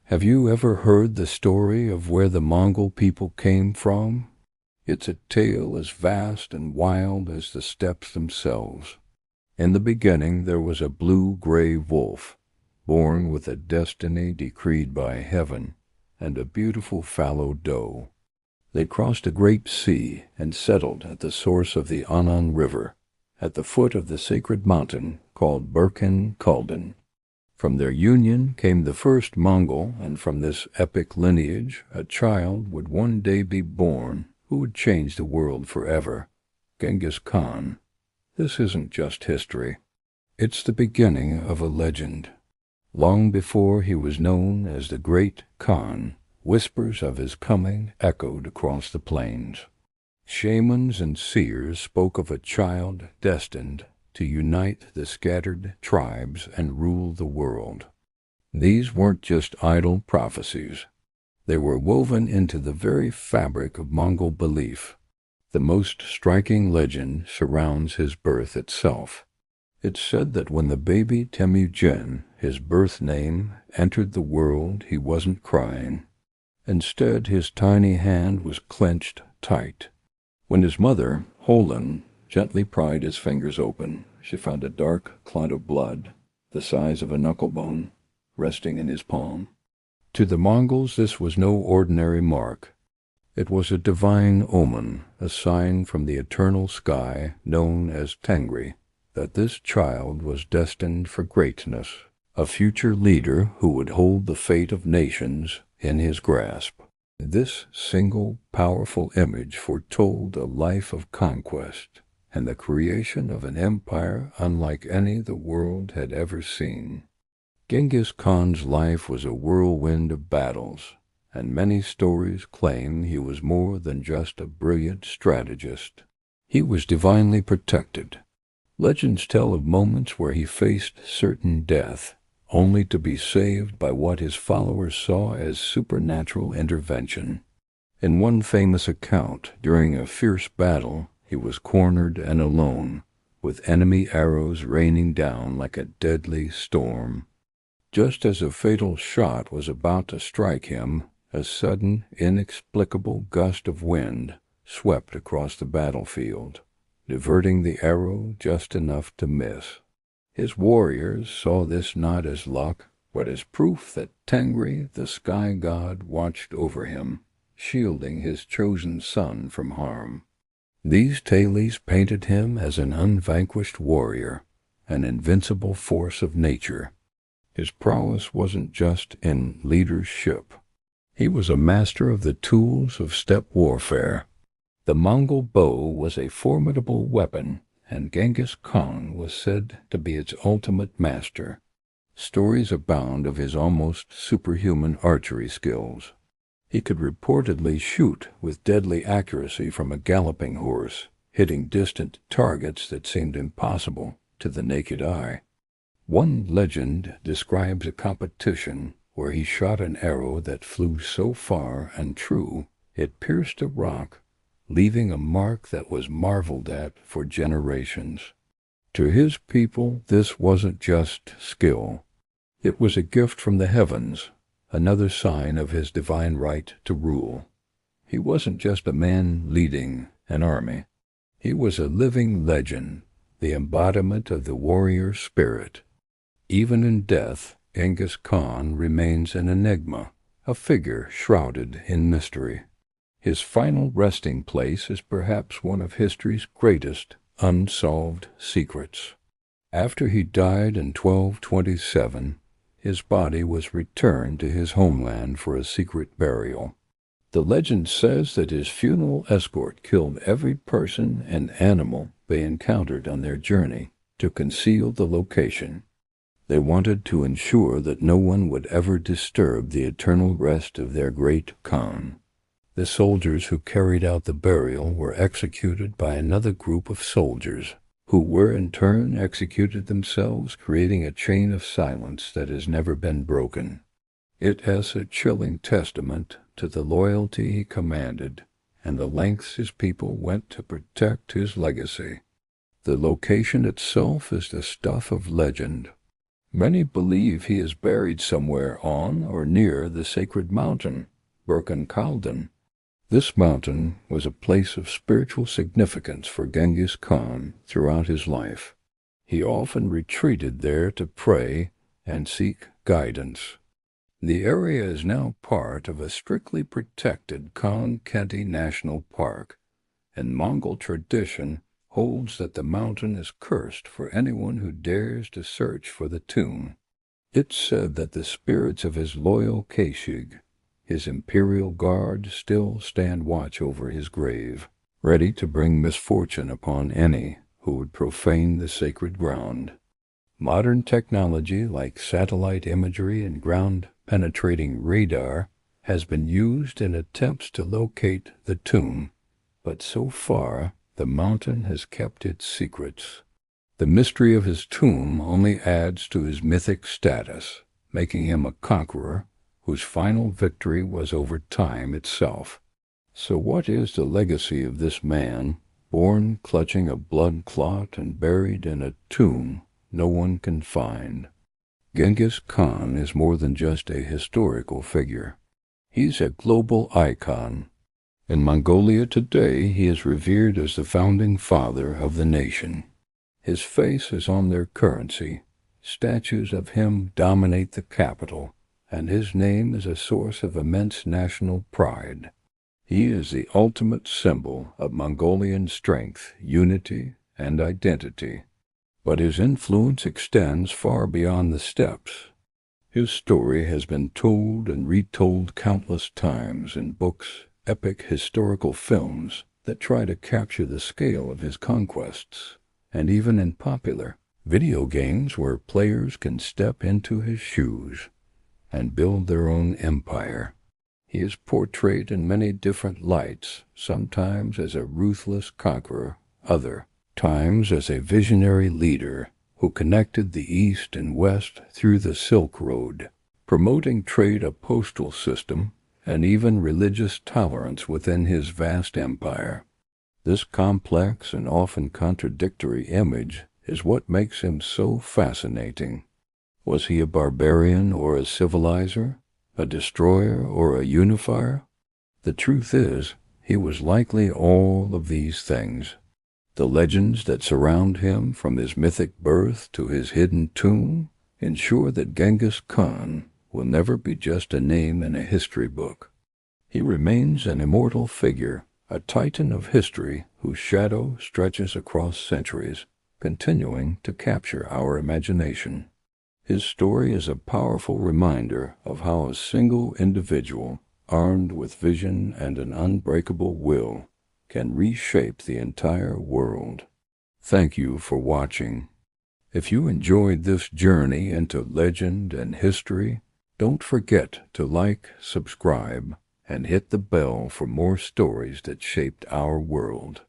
Have you ever heard the story of where the Mongol people came from? It's a tale as vast and wild as the steppes themselves. In the beginning there was a blue-gray wolf, born with a destiny decreed by heaven, and a beautiful fallow doe. They crossed a great sea and settled at the source of the Anan River, at the foot of the sacred mountain called Burkhan Khaldun. From their union came the first Mongol, and from this epic lineage a child would one day be born who would change the world forever, Genghis Khan. This isn't just history. It's the beginning of a legend. Long before he was known as the Great Khan, whispers of his coming echoed across the plains. Shamans and seers spoke of a child destined to unite the scattered tribes and rule the world. These weren't just idle prophecies. They were woven into the very fabric of Mongol belief. The most striking legend surrounds his birth itself. It's said that when the baby Temujin, his birth name, entered the world, he wasn't crying. Instead, his tiny hand was clenched tight. When his mother, Holin, gently pried his fingers open, she found a dark clot of blood, the size of a knucklebone, resting in his palm. To the Mongols this was no ordinary mark. It was a divine omen, a sign from the eternal sky known as Tengri, that this child was destined for greatness, a future leader who would hold the fate of nations in his grasp. This single powerful image foretold a life of conquest and the creation of an empire unlike any the world had ever seen. Genghis Khan's life was a whirlwind of battles, and many stories claim he was more than just a brilliant strategist. He was divinely protected. Legends tell of moments where he faced certain death, only to be saved by what his followers saw as supernatural intervention. In one famous account, during a fierce battle, he was cornered and alone, with enemy arrows raining down like a deadly storm. Just as a fatal shot was about to strike him, a sudden, inexplicable gust of wind swept across the battlefield, diverting the arrow just enough to miss. His warriors saw this not as luck, but as proof that Tengri, the sky god, watched over him, shielding his chosen son from harm. These tales painted him as an unvanquished warrior, an invincible force of nature. His prowess wasn't just in leadership. He was a master of the tools of steppe warfare. The Mongol bow was a formidable weapon, and Genghis Khan was said to be its ultimate master. Stories abound of his almost superhuman archery skills. He could reportedly shoot with deadly accuracy from a galloping horse, hitting distant targets that seemed impossible to the naked eye. One legend describes a competition where he shot an arrow that flew so far and true it pierced a rock, leaving a mark that was marveled at for generations. To his people, this wasn't just skill. It was a gift from the heavens, another sign of his divine right to rule. He wasn't just a man leading an army. He was a living legend, the embodiment of the warrior spirit. Even in death, Genghis Khan remains an enigma, a figure shrouded in mystery. His final resting place is perhaps one of history's greatest unsolved secrets. After he died in 1227, his body was returned to his homeland for a secret burial. The legend says that his funeral escort killed every person and animal they encountered on their journey to conceal the location. They wanted to ensure that no one would ever disturb the eternal rest of their great Khan. The soldiers who carried out the burial were executed by another group of soldiers, who were in turn executed themselves, creating a chain of silence that has never been broken. It is a chilling testament to the loyalty he commanded and the lengths his people went to protect his legacy. The location itself is the stuff of legend. Many believe he is buried somewhere on or near the sacred mountain, Burkhan. This mountain was a place of spiritual significance for Genghis Khan throughout his life. He often retreated there to pray and seek guidance. The area is now part of a strictly protected Khan-Kenti National Park, and Mongol tradition holds that the mountain is cursed for anyone who dares to search for the tomb. It's said that the spirits of his loyal Kashig, his imperial guard, still stand watch over his grave, ready to bring misfortune upon any who would profane the sacred ground. Modern technology like satellite imagery and ground-penetrating radar has been used in attempts to locate the tomb, but so far the mountain has kept its secrets. The mystery of his tomb only adds to his mythic status, making him a conqueror whose final victory was over time itself. So what is the legacy of this man, born clutching a blood clot and buried in a tomb no one can find? Genghis Khan is more than just a historical figure. He's a global icon. In Mongolia today, he is revered as the founding father of the nation. His face is on their currency. Statues of him dominate the capital, and his name is a source of immense national pride. He is the ultimate symbol of Mongolian strength, unity, and identity. But his influence extends far beyond the steppes. His story has been told and retold countless times in books, epic historical films that try to capture the scale of his conquests, and even in popular video games where players can step into his shoes and build their own empire. He is portrayed in many different lights, sometimes as a ruthless conqueror, other times as a visionary leader who connected the East and West through the Silk Road, promoting trade, a postal system, and even religious tolerance within his vast empire. This complex and often contradictory image is what makes him so fascinating. Was he a barbarian or a civilizer, a destroyer or a unifier? The truth is, he was likely all of these things. The legends that surround him, from his mythic birth to his hidden tomb, ensure that Genghis Khan will never be just a name in a history book. He remains an immortal figure, a titan of history whose shadow stretches across centuries, continuing to capture our imagination. His story is a powerful reminder of how a single individual, armed with vision and an unbreakable will, can reshape the entire world. Thank you for watching. If you enjoyed this journey into legend and history, don't forget to like, subscribe, and hit the bell for more stories that shaped our world.